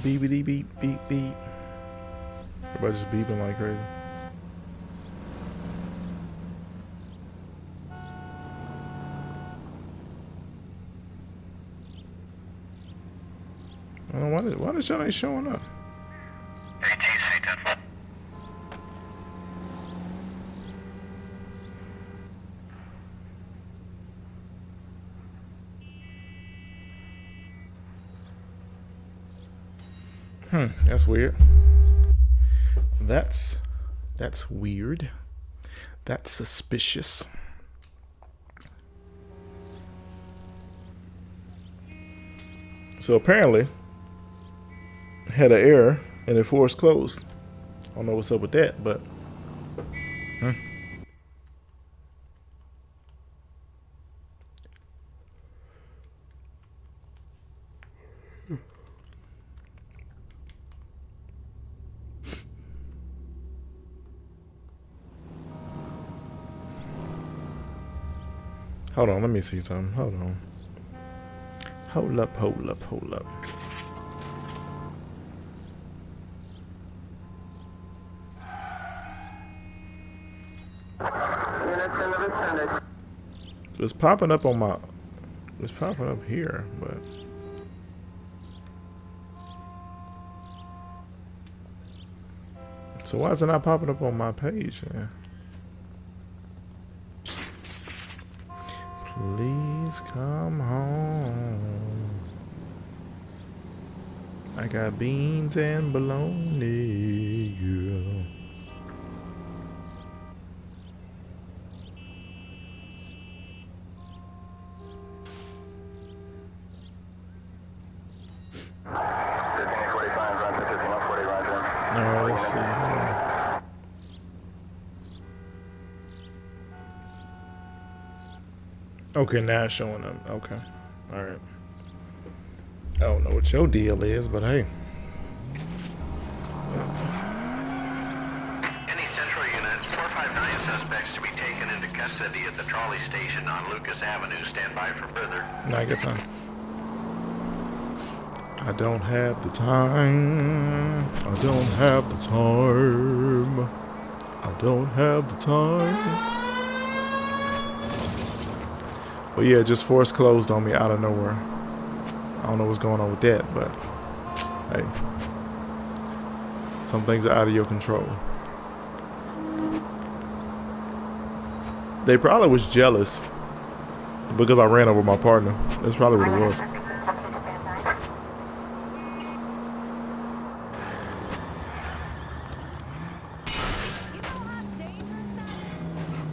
Beepity beep beep beep. Everybody's just beeping like crazy. I don't know why the shit ain't showing up. That's weird. That's weird. That's suspicious. So apparently, had an error and it forced closed. I don't know what's up with that, but. Hold on, let me see something. Hold on. Hold up. It's popping up on my... It's popping up here, but... So why is it not popping up on my page? Yeah. Please come home. I got beans and bologna, girl. Alright, let's see here. Okay, now it's showing up. Okay. Alright. I don't know what your deal is, but hey. Any central units, 459 suspects to be taken into custody at the trolley station on Lucas Avenue. Stand by for further. Now I get time. I don't have the time. I don't have the time. I don't have the time. But yeah, just force closed on me out of nowhere. I don't know what's going on with that, but hey, some things are out of your control. They probably was jealous because I ran over my partner. That's probably what it was.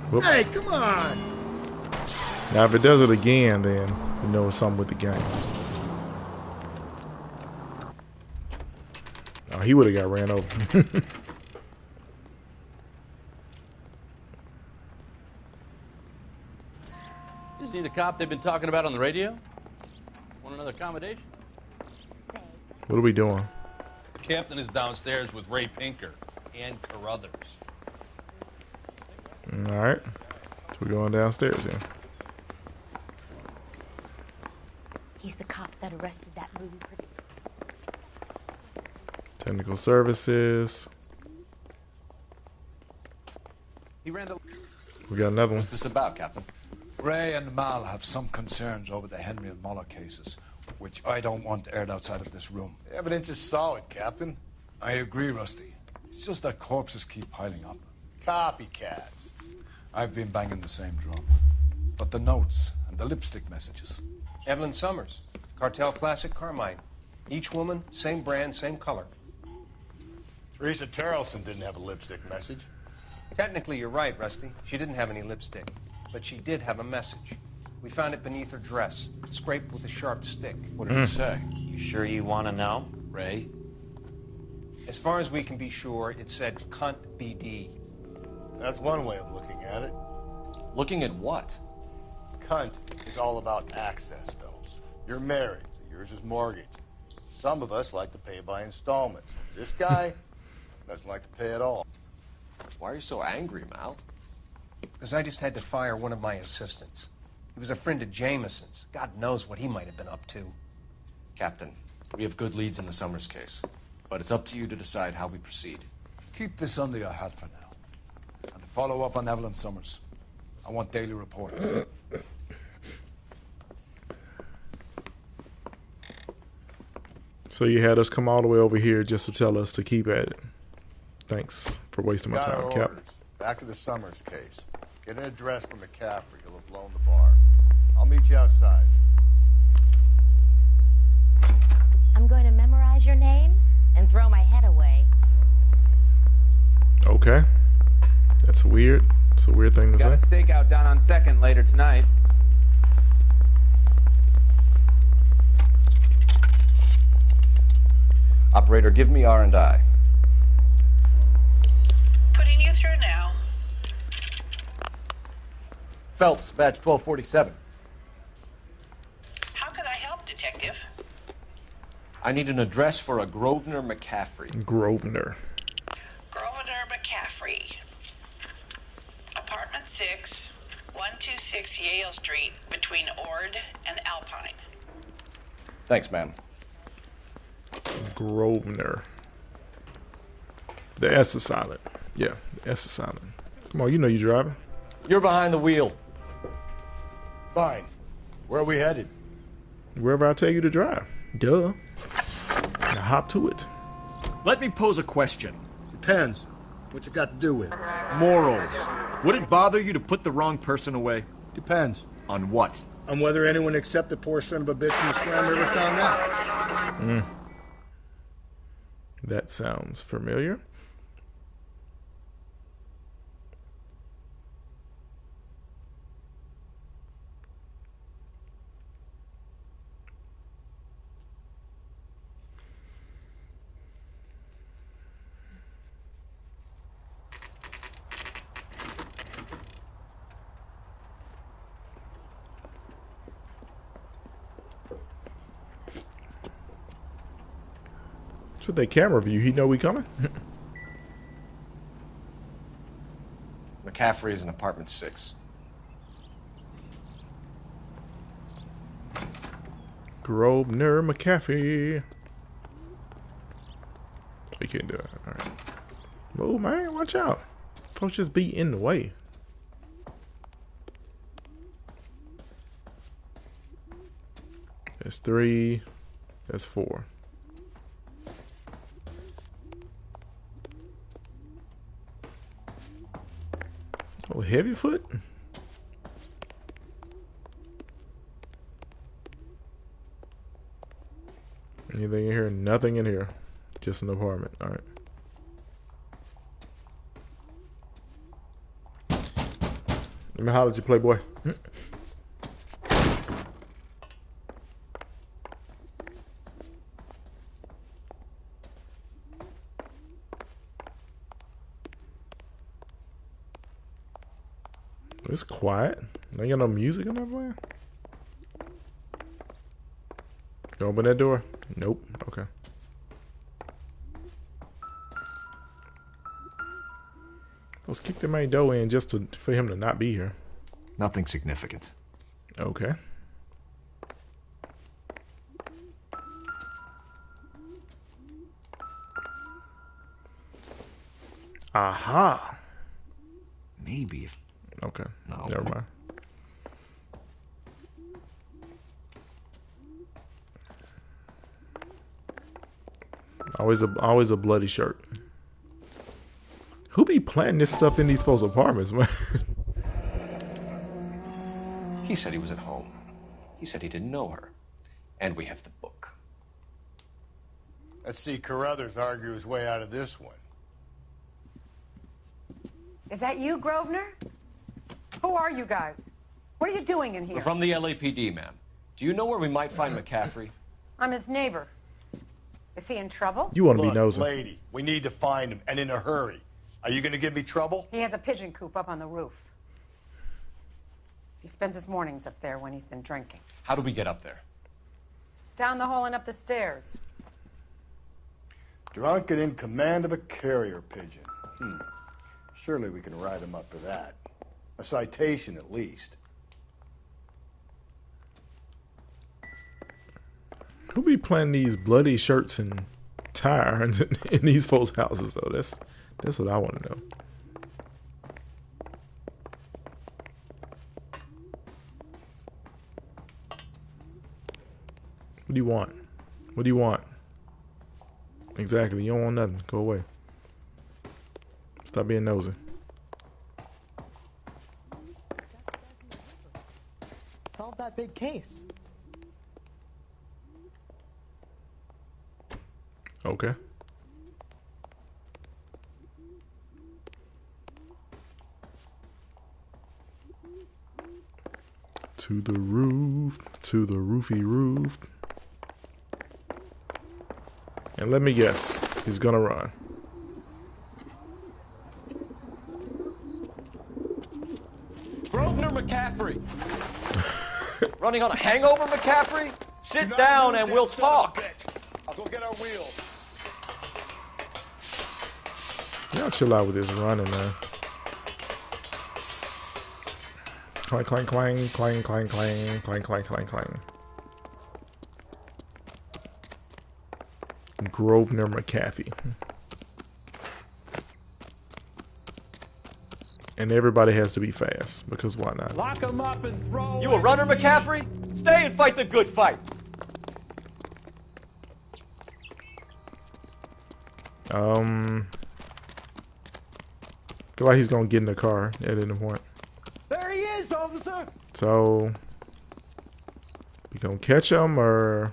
Whoops. Hey, come on! Now, if it does it again, then you know it's something with the game. Oh, he would have got ran over. Isn't he the cop they've been talking about on the radio? Want another accommodation? What are we doing? The captain is downstairs with Ray Pinker and Carruthers. All right. So we're going downstairs here. He's the cop that arrested that movie producer. Technical services. He ran the... We got another one. What's this about, Captain? Ray and Mal have some concerns over the Henry and Muller cases, which I don't want aired outside of this room. The evidence is solid, Captain. I agree, Rusty. It's just that corpses keep piling up. Copycats. I've been banging the same drum. But the notes and the lipstick messages. Evelyn Summers, Cartel Classic Carmine. Each woman, same brand, same color. Teresa Terrelson didn't have a lipstick message. Technically, you're right, Rusty. She didn't have any lipstick, but she did have a message. We found it beneath her dress, scraped with a sharp stick. What did it say? You sure you want to know? Ray? As far as we can be sure, it said cunt BD. That's one way of looking at it. Looking at what? Cunt is all about access, fellas. You're married, so yours is mortgaged. Some of us like to pay by installments. This guy doesn't like to pay at all. Why are you so angry, Mal? Because I just had to fire one of my assistants. He was a friend of Jameson's. God knows what he might have been up to. Captain, we have good leads in the Summers case, but it's up to you to decide how we proceed. Keep this under your hat for now. And to follow up on Evelyn Summers, I want daily reports. So you had us come all the way over here just to tell us to keep at it. Thanks for wasting my Got our time, Cap. orders. Back to the Summers case. Get an address for McCaffrey. He'll have blown the bar. I'll meet you outside. I'm going to memorize your name and throw my head away. Okay. That's weird. It's a weird thing to Got a say. stakeout down on 2nd later tonight. Operator, give me R&I. Putting you through now. Phelps, badge 1247. How can I help, Detective? I need an address for a Grosvenor McCaffrey. Grosvenor. Grosvenor McCaffrey. Apartment 6, 126 Yale Street, between Ord and Alpine. Thanks, ma'am. Grosvenor. The S is silent. Yeah, the S is silent. Come on, you know you're driving. You're behind the wheel. Fine. Where are we headed? Wherever I tell you to drive. Duh. Now hop to it. Let me pose a question. Depends. What's it got to do with? Morals. Would it bother you to put the wrong person away? Depends. On what? On whether anyone except the poor son of a bitch in the Slam River found out. That sounds familiar. It's with that camera view. He know we coming? McCaffrey is in apartment 6. Grosvenor McCaffrey. You can't do it. All right. Move, man. Watch out. Folks just be in the way. That's 3. That's 4. Oh, heavy foot? Anything in here? Nothing in here. Just an apartment. Alright. Let me holler at you, Playboy. It's quiet. Ain't got no music in that way. Go open that door. Nope. Okay. Let's kick the main door in just for him to not be here. Nothing significant. Okay. Aha. Maybe if... Okay. No. Never mind. Always a bloody shirt. Who be planting this stuff in these folks' apartments, man? He said he was at home. He said he didn't know her. And we have the book. Let's see Carruthers argue his way out of this one. Is that you, Grosvenor? Who are you guys? What are you doing in here? We're from the LAPD, ma'am. Do you know where we might find McCaffrey? I'm his neighbor. Is he in trouble? You want to be Look, nosy. lady, we need to find him, and in a hurry. Are you going to give me trouble? He has a pigeon coop up on the roof. He spends his mornings up there when he's been drinking. How do we get up there? Down the hall and up the stairs. Drunk and in command of a carrier pigeon. Surely we can write him up for that. A citation, at least. Who be playing these bloody shirts and tie irons in these folks' houses, though? That's what I want to know. What do you want? What do you want? Exactly. You don't want nothing. Go away. Stop being nosy. Solve that big case. Okay. To the roof, to the roofy roof. And let me guess, he's gonna run. Grosvenor McCaffrey. Running on a hangover, McCaffrey? Sit down and we'll talk. I'll go get our wheels. Y'all chill out with this running, man. Clang, clang, clang, clang, clang, clang, clang, clang, clang, clang. Grosvenor McCaffrey. And everybody has to be fast, because why not? Lock him up and throw. You a runner, McCaffrey? Stay and fight the good fight. Feel like he's gonna get in the car at any point. There he is, officer. So we gonna catch him or?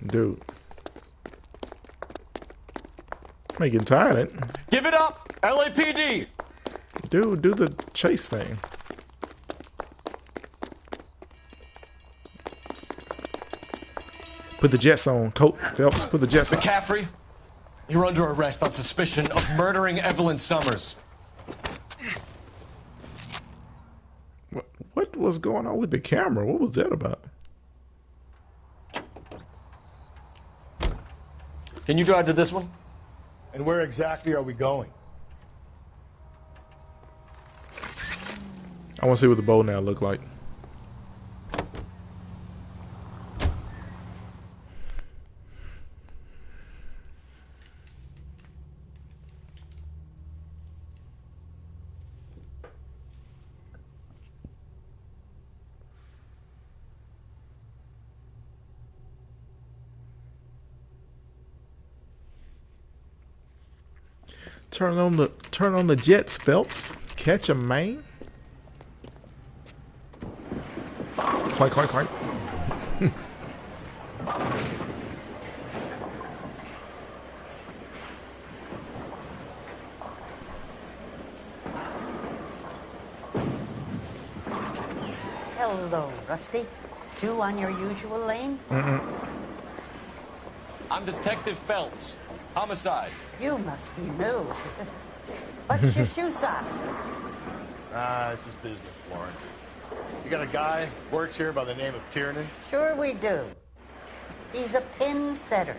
Dude. I'm getting tired. Give it up, LAPD. Dude, do the chase thing. Put the jets on, Colt Phelps. Put the jets on. McCaffrey, you're under arrest on suspicion of murdering Evelyn Summers. What was going on with the camera? What was that about? Can you drive to this one? And where exactly are we going? I want to see what the bow now look like. Turn on the jets, Phelps. Catch a man. Clank, clank, clank. Hello, Rusty. Two on your usual lane? I'm Detective Phelps. Homicide. You must be new. What's your shoe size? This is business, Florence. You got a guy who works here by the name of Tiernan? Sure we do. He's a pin setter.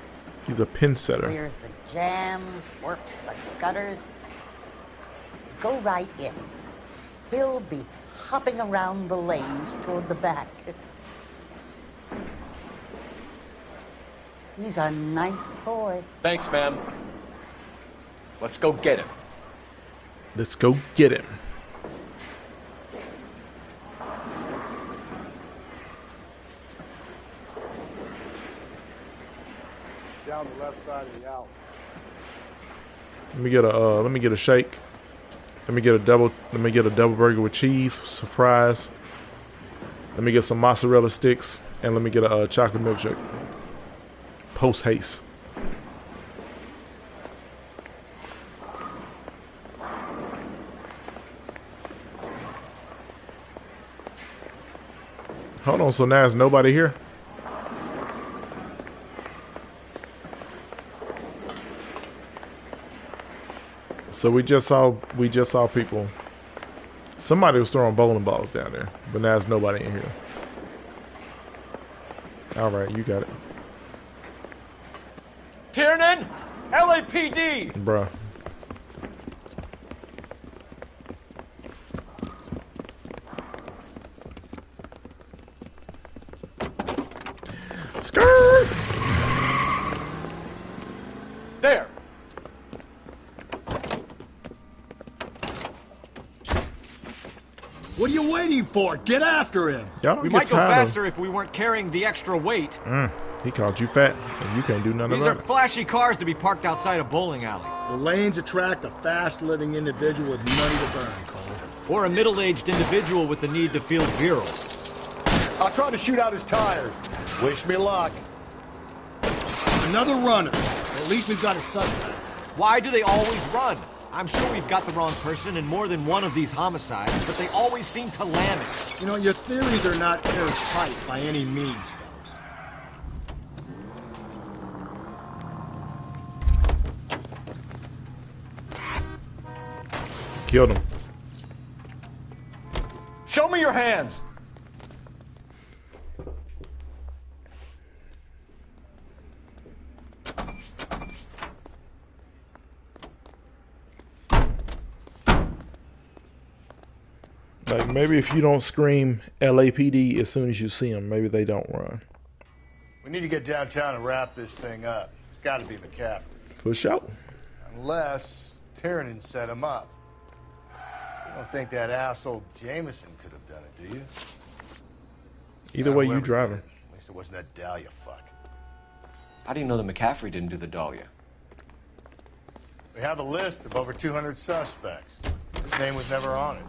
He's a pin setter. Clears the jams, works the gutters. Go right in. He'll be hopping around the lanes toward the back. He's a nice boy. Thanks, ma'am. Let's go get him. Let's go get him. Down the left side of the alley. Let me get a shake. Let me get a double burger with cheese, some fries. Let me get some mozzarella sticks, and let me get a chocolate milkshake. Post haste. Hold on, so now there's nobody here? So we just saw people. Somebody was throwing bowling balls down there, but now there's nobody in here. Alright, you got it. Tiernan! LAPD! Bruh. Skirt! There! What are you waiting for? Get after him! We might go faster if we weren't carrying the extra weight. He called you fat, and you can't do nothing These about are it. flashy cars to be parked outside a bowling alley. The lanes attract a fast-living individual with money to burn, Cole. Or a middle-aged individual with the need to feel virile. I'll try to shoot out his tires. Wish me luck. Another runner. At least we've got a suspect. Why do they always run? I'm sure we've got the wrong person in more than one of these homicides, but they always seem to lam it. You know, your theories are not airtight by any means, fellas. Killed him. Show me your hands! Like, maybe if you don't scream LAPD as soon as you see them, maybe they don't run. We need to get downtown and wrap this thing up. It's got to be McCaffrey. For sure. Unless Tiernan set him up. You don't think that asshole Jameson could have done it, do you? Either way, you driving. At least it wasn't that Dahlia fuck. How do you know that McCaffrey didn't do the Dahlia? We have a list of over 200 suspects. His name was never on it.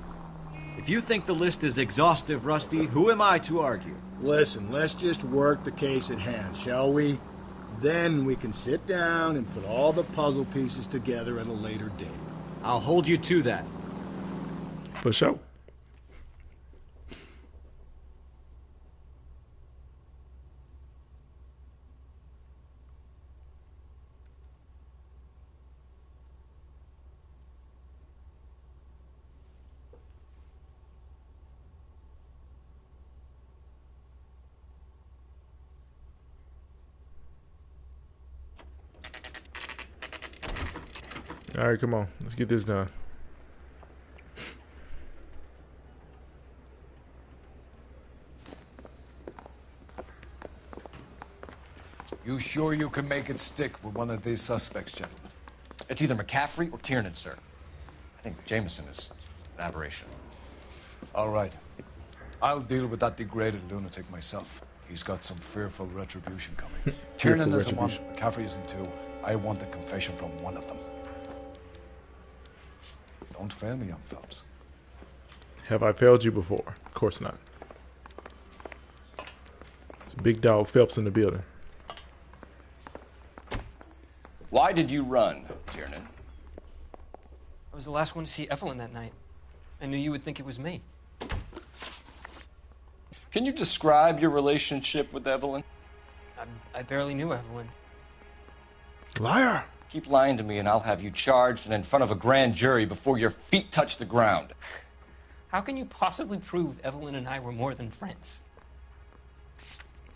If you think the list is exhaustive, Rusty, who am I to argue? Listen, let's just work the case at hand, shall we? Then we can sit down and put all the puzzle pieces together at a later date. I'll hold you to that. For sure. All right, come on. Let's get this done. You sure you can make it stick with one of these suspects, gentlemen? It's either McCaffrey or Tiernan, sir. I think Jameson is an aberration. All right. I'll deal with that degraded lunatic myself. He's got some fearful retribution coming. Tiernan isn't one, McCaffrey isn't two. I want a confession from one of them. Don't fail me, young Phelps. Have I failed you before? Of course not. It's Big Dog Phelps in the building. Why did you run, Tiernan? I was the last one to see Evelyn that night. I knew you would think it was me. Can you describe your relationship with Evelyn? I barely knew Evelyn. Liar! Keep lying to me and I'll have you charged and in front of a grand jury before your feet touch the ground. How can you possibly prove Evelyn and I were more than friends?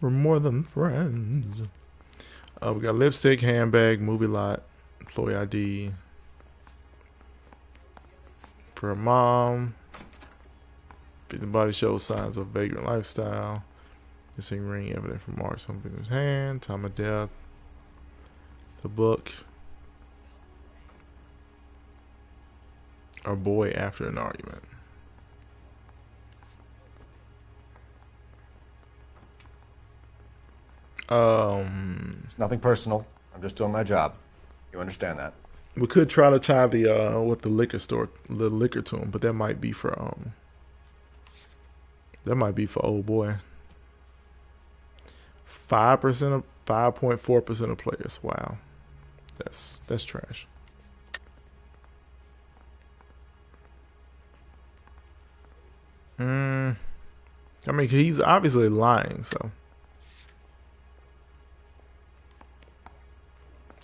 We're more than friends. We got lipstick, handbag, movie lot, employee ID. For her mom. The body shows signs of vagrant lifestyle. Missing ring evidence from marks on victim's hand. Time of death. The book. Our boy after an argument. It's nothing personal. I'm just doing my job. You understand that? We could try to tie the with the liquor to him, but that might be for old boy. 5.4% of players. Wow, that's trash. I mean, he's obviously lying, so.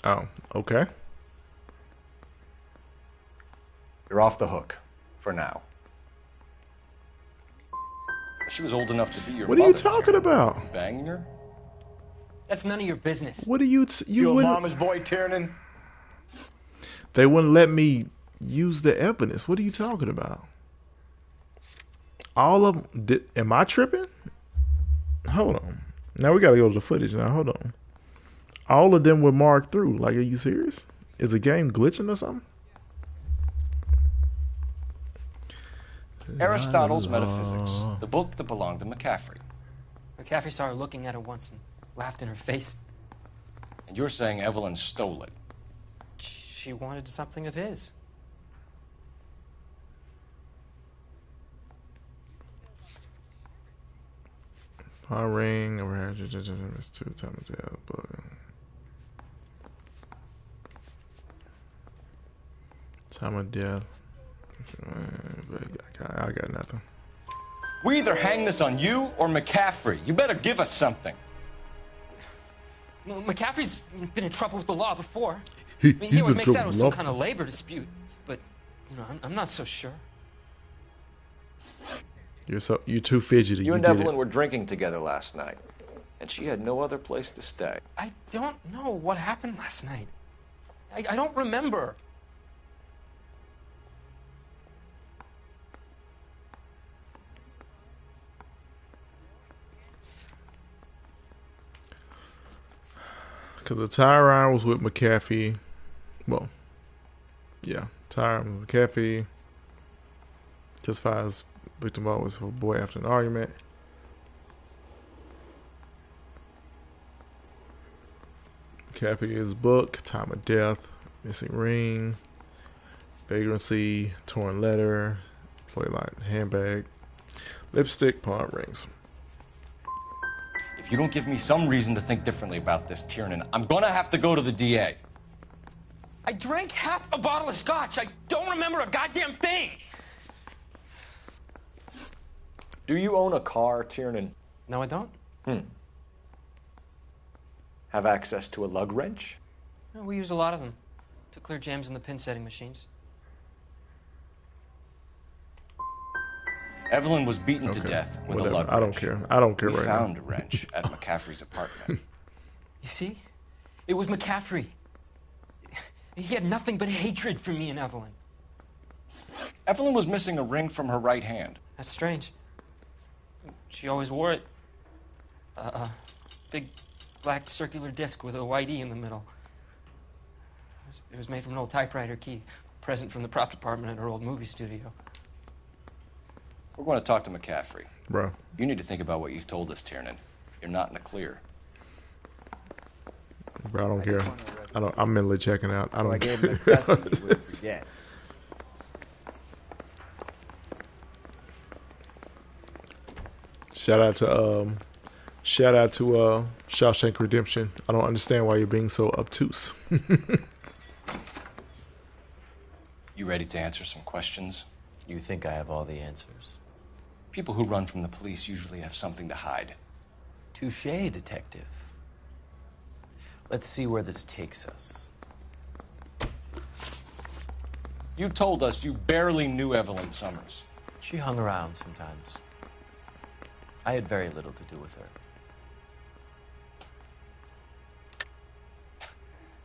Oh, okay. You're off the hook. For now. She was old enough to be your What are you mother, talking Tiernan. about? You banging her? That's none of your business. What are you? You a wouldn't. mama's boy, Tiernan? They wouldn't let me use the evidence. What are you talking about? All of them. Am I tripping? Hold on. Now we gotta go to the footage. Now hold on. All of them were marked through. Like, are you serious? Is the game glitching or something? Aristotle's Metaphysics, the book that belonged to McCaffrey. McCaffrey saw her looking at her once and laughed in her face. And you're saying Evelyn stole it? She wanted something of his. Our ring, it's 2 times the but time of death. I got nothing. We either hang this on you or McCaffrey. You better give us something. Well, McCaffrey's been in trouble with the law before. He always makes out it was some kind of labor dispute, but I'm not so sure. You're too fidgety. You and Evelyn were drinking together last night, and she had no other place to stay. I don't know what happened last night. I don't remember. Because the tire iron was with McAfee. Well, yeah, tire iron with McAfee. Testifies victim was for boy after an argument. McAfee is book, time of death, missing ring, vagrancy, torn letter, play light handbag, lipstick, pawn rings. If you don't give me some reason to think differently about this, Tiernan, I'm gonna have to go to the DA. I drank half a bottle of scotch. I don't remember a goddamn thing. Do you own a car, Tiernan? No, I don't. Have access to a lug wrench? No, we use a lot of them to clear jams in the pin setting machines. Evelyn was beaten to death with a lug wrench. I don't care. I don't care we right now. found a wrench at McCaffrey's apartment. You see? It was McCaffrey. He had nothing but hatred for me and Evelyn. Evelyn was missing a ring from her right hand. That's strange. She always wore it. Big black circular disc with a white E in the middle. It was made from an old typewriter key, present from the prop department at her old movie studio. We're going to talk to McCaffrey. Bro. You need to think about what you've told us, Tiernan. You're not in the clear. Bro, I don't care. I'm mentally checking out. I don't I gave him a custody, he wouldn't forget. Shout out to Shawshank Redemption. I don't understand why you're being so obtuse. You ready to answer some questions? You think I have all the answers? People who run from the police usually have something to hide. Touché, detective. Let's see where this takes us. You told us you barely knew Evelyn Summers. She hung around sometimes. I had very little to do with her.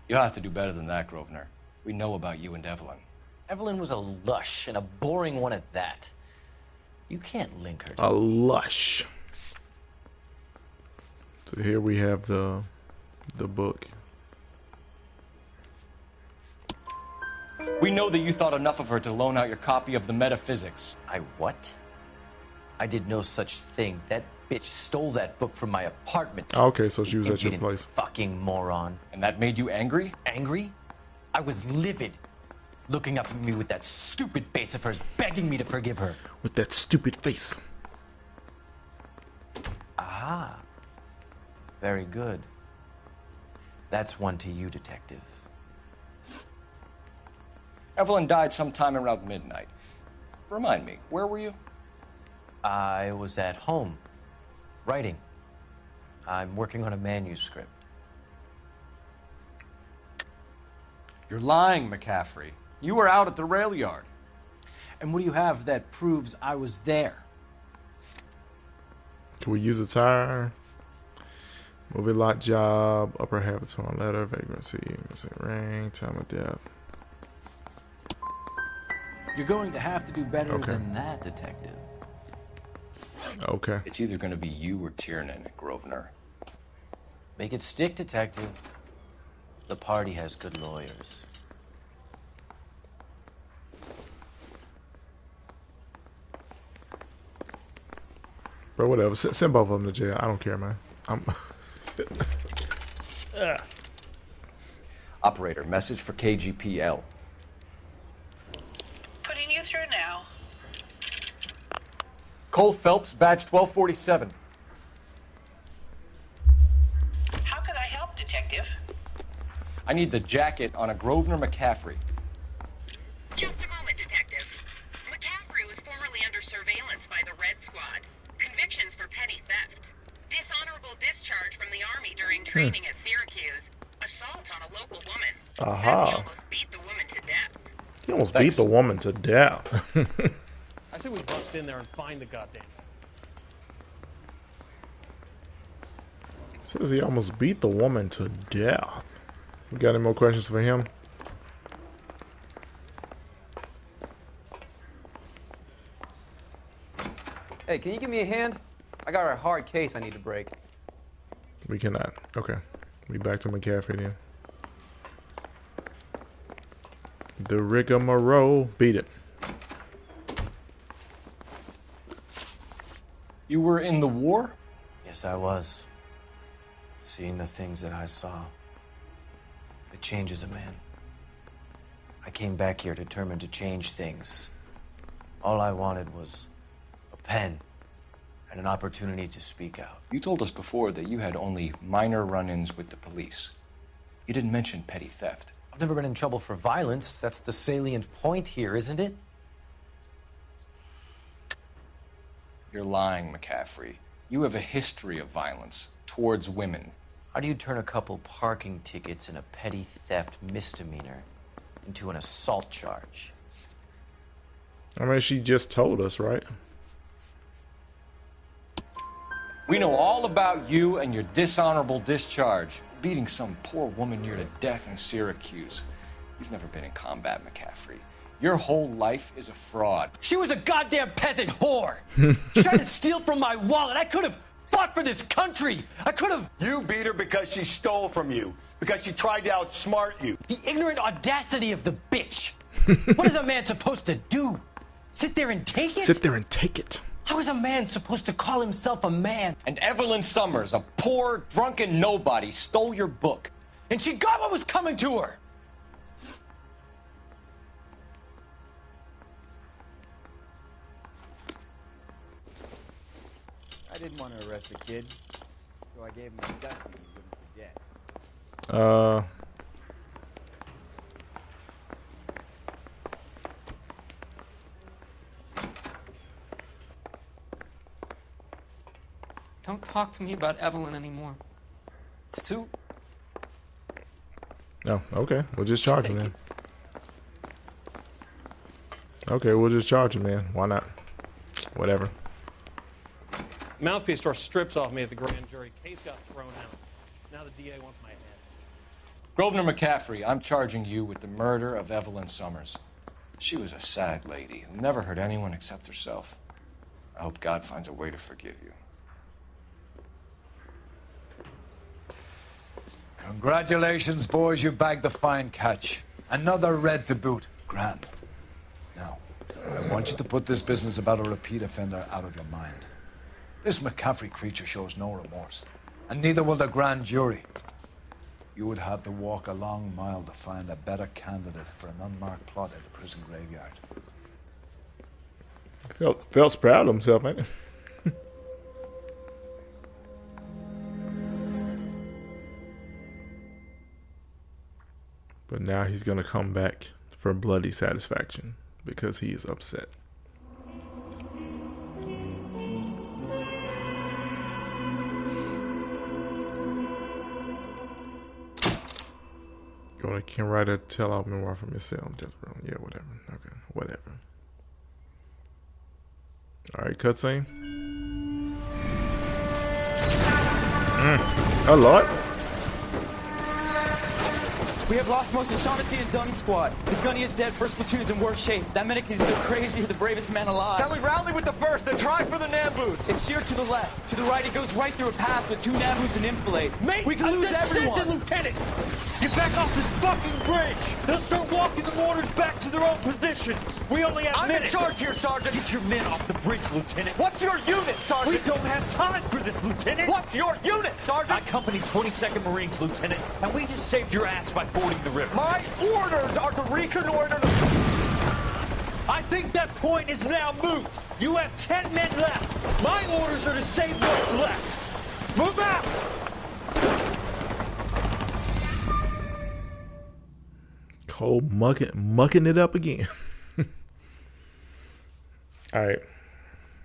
You'll have to do better than that, Grosvenor. We know about you and Evelyn. Evelyn was a lush, and a boring one at that. You can't link her to A lush. So here we have the book. We know that you thought enough of her to loan out your copy of the Metaphysics. I what? I did no such thing. That bitch stole that book from my apartment. Okay, so she was at your place. Fucking moron. And that made you angry? Angry? I was livid. Looking up at me with that stupid face of hers, begging me to forgive her. With that stupid face. Ah. Very good. That's one to you, detective. Evelyn died sometime around midnight. Remind me, where were you? I was at home, writing. I'm working on a manuscript. You're lying, McCaffrey. You were out at the rail yard. And what do you have that proves I was there? Can we use a tire? Movie lot job, upper half of torn letter, vagrancy, missing ring, time of death. You're going to have to do better than that, detective. Okay. It's either going to be you or Tiernan, Grosvenor. Make it stick, detective. The party has good lawyers. Bro, whatever. Send both of them to jail. I don't care, man. Operator, message for KGPL. Putting you through now. Cole Phelps, badge 1247. How could I help, detective? I need the jacket on a Grosvenor McCaffrey. Just a moment, detective. McCaffrey was formerly under surveillance by the Red Squad. Convictions for petty theft. Dishonorable discharge from the Army during training at Syracuse. Assault on a local woman. Aha. He almost beat the woman to death. He almost beat the woman to death. I say we bust in there and find the goddamn. Says he almost beat the woman to death. We got any more questions for him? Hey, can you give me a hand? I got a hard case I need to break. We cannot. Okay. We back to McCaffrey then. The rigmarole. Beat it. You were in the war? Yes, I was. Seeing the things that I saw. It changes a man. I came back here determined to change things. All I wanted was a pen and an opportunity to speak out. You told us before that you had only minor run-ins with the police. You didn't mention petty theft. I've never been in trouble for violence. That's the salient point here, isn't it? You're lying, McCaffrey. You have a history of violence towards women. How do you turn a couple parking tickets and a petty theft misdemeanor into an assault charge? I mean, she just told us, right? We know all about you and your dishonorable discharge. Beating some poor woman near to death in Syracuse. You've never been in combat, McCaffrey. Your whole life is a fraud. She was a goddamn peasant whore! She tried to steal from my wallet. I could have fought for this country. I could have... You beat her because she stole from you. Because she tried to outsmart you. The ignorant audacity of the bitch. What is a man supposed to do? Sit there and take it? Sit there and take it. How is a man supposed to call himself a man? And Evelyn Summers, a poor, drunken nobody, stole your book. And she got what was coming to her. I didn't want to arrest the kid, so I gave him a dusting he wouldn't forget. Don't talk to me about Evelyn anymore. It's too... Oh, okay. We'll just charge him then. Okay, we'll just charge him, man. Why not? Whatever. Mouthpiece tore strips off me at the grand jury. Case got thrown out. Now the DA wants my head. Grosvenor McCaffrey, I'm charging you with the murder of Evelyn Summers. She was a sad lady who never hurt anyone except herself. I hope God finds a way to forgive you. Congratulations, boys. You bagged the fine catch. Another red to boot. Grand. Now, I want you to put this business about a repeat offender out of your mind. This McCaffrey creature shows no remorse, and neither will the grand jury. You would have to walk a long mile to find a better candidate for an unmarked plot at the prison graveyard. Phelps proud of himself, ain't he? But now he's gonna come back for bloody satisfaction because he is upset. Can write a tell off memoir from yourself. Yeah, whatever. Okay, whatever. All right, cutscene. A lot. We have lost most of Shaughnessy and Dunn's squad. The gunny is dead, first platoon's in worse shape. That medic is either crazy or the bravest man alive. Can we rally with the first and try for the Namboots? It's sheer to the left. To the right, it goes right through a pass with 2 Namboots and enfilade. Mate, we can lose everyone. Lieutenant! Get back off this fucking bridge! They'll start walking the mortars back to their own positions! We only have minutes! I'm in charge here, Sergeant! Get your men off the bridge, Lieutenant! What's your unit, Sergeant? We don't have time for this, Lieutenant! What's your unit, Sergeant? I company 22nd Marines, Lieutenant, and we just saved your ass by fording the river. My orders are to reconnoiter the... I think that point is now moot! You have 10 men left! My orders are to save what's left! Move out! Cole mucking it up again. Alright.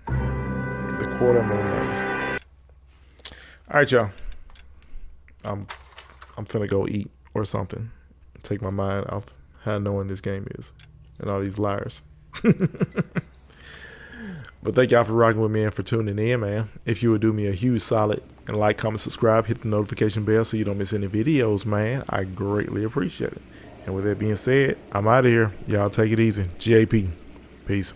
The quarter moon. Alright, y'all. I'm finna go eat or something. Take my mind off how knowing this game is. And all these liars. But thank y'all for rocking with me and for tuning in, man. If you would do me a huge solid and like, comment, subscribe, hit the notification bell so you don't miss any videos, man. I greatly appreciate it. And with that being said, I'm out of here. Y'all take it easy. GAP. Peace.